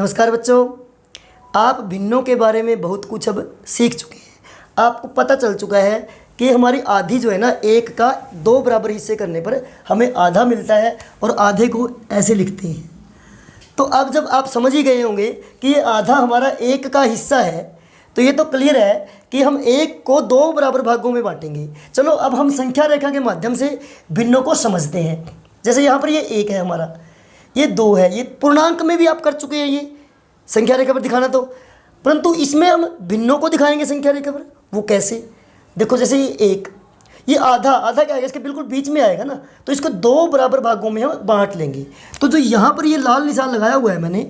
नमस्कार बच्चों, आप भिन्नों के बारे में बहुत कुछ अब सीख चुके हैं। आपको पता चल चुका है कि हमारी आधी जो है ना, एक का दो बराबर हिस्से करने पर हमें आधा मिलता है और आधे को ऐसे लिखते हैं। तो अब जब आप समझ ही गए होंगे कि ये आधा हमारा एक का हिस्सा है, तो ये तो क्लियर है कि हम एक को दो बराबर भागों में बांटेंगे। चलो अब हम संख्या रेखा के माध्यम से भिन्नों को समझते हैं। जैसे यहाँ पर ये एक है हमारा, ये दो है, ये पूर्णांक में भी आप कर चुके हैं ये संख्या रेखा पर दिखाना। तो परंतु इसमें हम भिन्नों को दिखाएंगे संख्या रेखा पर। वो कैसे? देखो, जैसे ये एक, ये आधा, आधा क्या आएगा, इसके बिल्कुल बीच में आएगा ना, तो इसको दो बराबर भागों में हम बांट लेंगे। तो जो यहाँ पर ये लाल निशान लगाया हुआ है मैंने,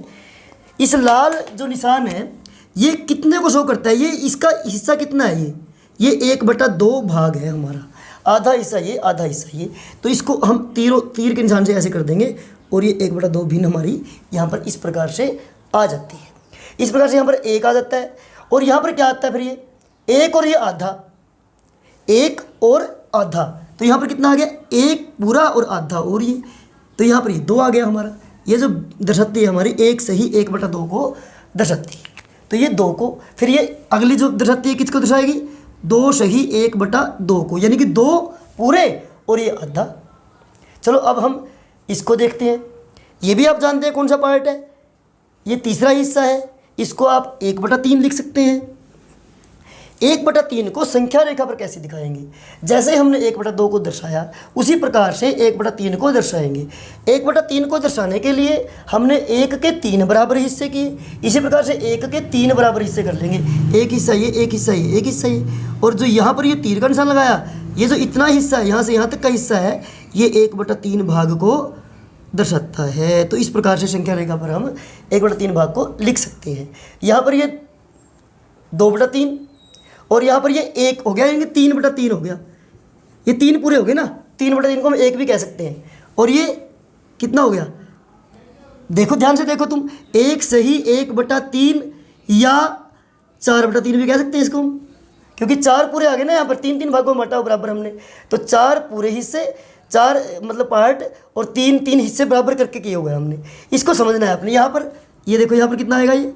इस लाल जो निशान है ये कितने को शो करता है? ये इसका हिस्सा कितना है? ये 1/2 भाग है हमारा, आधा हिस्सा ये, आधा हिस्सा ये। तो इसको हम तीर के निशान से ऐसे कर देंगे और ये 1/2 भिन्न हमारी यहाँ पर इस प्रकार से आ जाती है। इस प्रकार से यहाँ पर एक आ जाता है और यहाँ पर क्या आता है फिर? ये एक और ये आधा, एक और आधा, तो यहाँ पर कितना आ गया? एक पूरा और आधा, और ये तो यहाँ पर ये दो आ गया हमारा। ये जो दर्शाती है हमारी एक सही 1/2 को दर्शाती है। तो ये दो को, फिर ये अगली जो दर्शाती है किसको दर्शाएगी? 2 सही 1/2 को, यानी कि 2 पूरे और ये आधा। चलो अब हम इसको देखते हैं। ये भी आप जानते हैं कौन सा पार्ट है, ये तीसरा हिस्सा है। इसको आप 1/3 लिख सकते हैं। 1/3 को संख्या रेखा पर कैसे दिखाएंगे? जैसे हमने 1/2 को दर्शाया उसी प्रकार से 1/3 को दर्शाएंगे। 1/3 को दर्शाने के लिए हमने 1 के 3 बराबर हिस्से किए, इसी प्रकार से 1 के 3 बराबर हिस्से कर लेंगे। एक हिस्सा ये, एक हिस्सा ये, एक हिस्सा ये, और जो यहाँ पर ये तीर का निशान लगाया, ये जो इतना हिस्सा है यहाँ से यहाँ तक का हिस्सा है, ये 1/3 भाग को दर्शाता है। तो इस प्रकार से संख्या रेखा पर हम 1/3 भाग को लिख सकते हैं। यहाँ पर ये 2/3 और यहाँ पर ये 1 हो गया, यानी 3/3 हो गया। ये 3 पूरे हो गए ना, 3/3 को हम 1 भी कह सकते हैं। और ये कितना हो गया? देखो ध्यान से देखो तुम, 1 सही 1/3 या 4/3 भी कह सकते हैं इसको हम, क्योंकि 4 पूरे आ गए ना। यहाँ पर 3 भागों में बांटा बराबर हमने, तो 4 पूरे हिस्से, 4 मतलब पार्ट, और 3 हिस्से बराबर करके किए हुए हैं हमने। इसको समझना है आपने। यहाँ पर ये देखो, यहाँ पर कितना आएगा? ये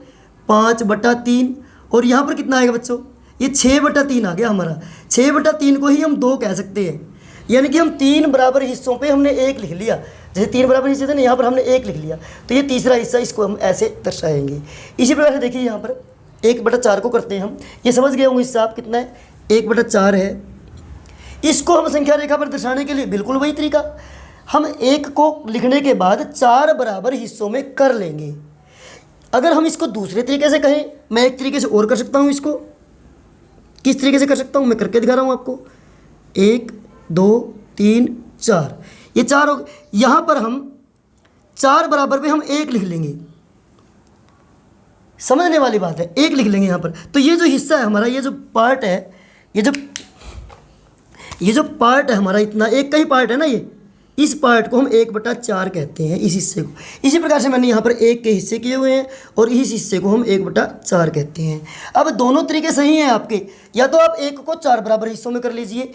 5/3, और यहाँ पर कितना आएगा बच्चों? ये 6/3 आ गया हमारा। 6/3 को ही हम 2 कह सकते हैं, यानी कि हम 3 बराबर हिस्सों पे हमने 1 लिख लिया। जैसे 3 बराबर हिस्से थे ना, यहाँ पर हमने 1 लिख लिया, तो ये तीसरा हिस्सा, इसको हम ऐसे दर्शाएंगे। इसी प्रकार से देखिए यहाँ पर 1/4 को करते हैं हम। ये समझ गए होंगे हिस्सा आप कितना है? 1/4 है। इसको हम संख्या रेखा पर दर्शाने के लिए बिल्कुल वही तरीका, हम 1 को लिखने के बाद 4 बराबर हिस्सों में कर लेंगे। अगर हम इसको दूसरे तरीके से कहें, मैं एक तरीके से और कर सकता हूँ इसको। किस तरीके से कर सकता हूँ मैं करके दिखा रहा हूँ आपको। 1 2 3 4, ये 4 हो। यहाँ पर हम 4 बराबर पे हम 1 लिख लेंगे। समझने वाली बात है, 1 लिख लेंगे यहाँ पर। तो ये जो हिस्सा है हमारा, ये जो पार्ट है, ये जो पार्ट है हमारा, इतना एक का ही पार्ट है ना ये, इस पार्ट को हम 1/4 कहते हैं, इस हिस्से को। इसी प्रकार से मैंने यहाँ पर 1 के हिस्से किए हुए हैं और इस हिस्से को हम 1/4 कहते हैं। अब दोनों तरीके सही हैं आपके, या तो आप 1 को 4 बराबर हिस्सों में कर लीजिए,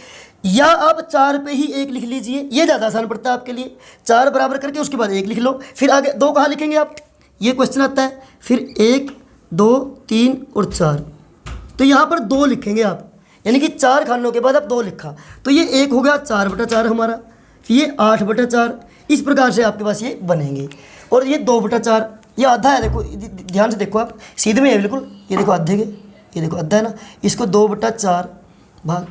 या आप 4 पे ही 1 लिख लीजिए। ये ज़्यादा आसान पड़ता है आपके लिए। 4 बराबर करके उसके बाद 1 लिख लो, फिर आगे 2 कहाँ लिखेंगे आप? ये क्वेश्चन आता है। फिर 1 2 3 और 4, तो यहाँ पर 2 लिखेंगे आप, यानी कि 4 खानों के बाद आप 2 लिखा, तो ये 1 हो गया 4/4 हमारा। फिर ये 8/4, इस प्रकार से आपके पास ये बनेंगे। और ये 2/4, ये आधा है। देखो ध्यान से देखो, आप सीधे में है बिल्कुल, ये देखो आधे के, ये देखो आधा है ना, इसको 2/4 भाग।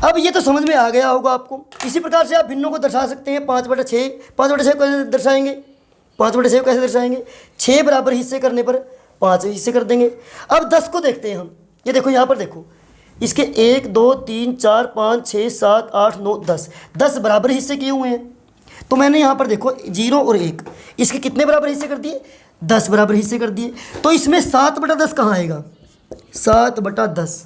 अब ये तो समझ में आ गया होगा आपको। इसी प्रकार से आप भिन्नों को दर्शा सकते हैं। 5/6, 5/6 कैसे दर्शाएंगे? 5/6 कैसे दर्शाएंगे? 6 बराबर हिस्से करने पर 5 हिस्से कर देंगे। अब 10 को देखते हैं हम। ये देखो यहाँ पर देखो, इसके 1 2 3 4 5 6 7 8 9 10 बराबर हिस्से किए हुए हैं। तो मैंने यहाँ पर देखो 0 और 1, इसके कितने बराबर हिस्से कर दिए? 10 बराबर हिस्से कर दिए। तो इसमें 7/10 कहाँ आएगा? 7/10।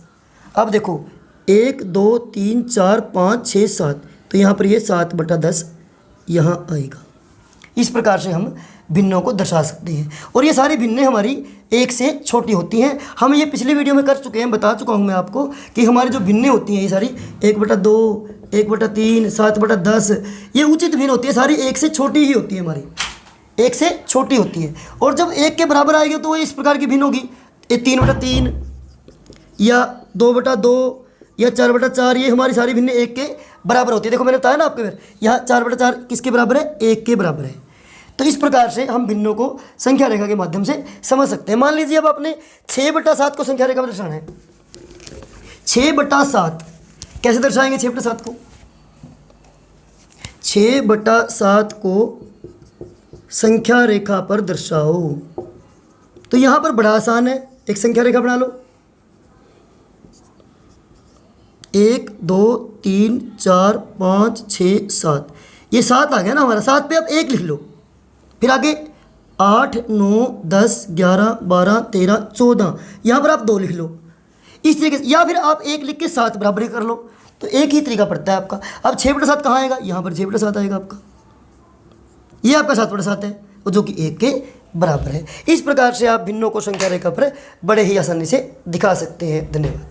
अब देखो 1 2 3 4 5 6 7, तो यहाँ पर ये 7/10 यहाँ आएगा। इस प्रकार से हम भिन्नों को दर्शा सकते हैं। और ये सारी भिन्नें हमारी 1 से छोटी होती हैं। हम ये पिछले वीडियो में कर चुके हैं, बता चुका हूँ मैं आपको कि हमारी जो भिन्नें होती हैं ये सारी 1/2, 1/3, 7/10, ये उचित भिन्न होती है, सारी 1 से छोटी ही होती है हमारी। एक से छोटी होती है। और जब एक के बराबर आएगी तो वो इस प्रकार की भिन्न होगी, ये 3/3 या 2/2 या 4/4, ये हमारी सारी भिन्न एक के बराबर होती है। देखो मैंने बताया ना आपके, यहाँ 4/4 किसके बराबर है, एक के बराबर है। तो इस प्रकार से हम भिन्नों को संख्या रेखा के माध्यम से समझ सकते हैं। मान लीजिए अब आपने 6/7 को संख्या रेखा में दर्शाना है। 6/7 कैसे दर्शाएंगे? 6/7 को 6/7 को संख्या रेखा पर दर्शाओ। तो यहाँ पर बड़ा आसान है, एक संख्या रेखा बना लो। 1 2 3 4 5 6 7, ये 7 आ गया ना हमारा। 7 पे आप 1 लिख लो, फिर आगे 8 9 10 11 12 13 14, यहाँ पर आप 2 लिख लो इस तरीके से, या फिर आप 1 लिख के 7 बराबरी कर लो। तो एक ही तरीका पड़ता है आपका। अब 6/7 कहाँ आएगा? यहाँ पर 6/7 आएगा आपका। ये आपका 7/7 है, और जो कि 1 के बराबर है। इस प्रकार से आप भिन्नों को संख्या रेखा पर बड़े ही आसानी से दिखा सकते हैं। धन्यवाद।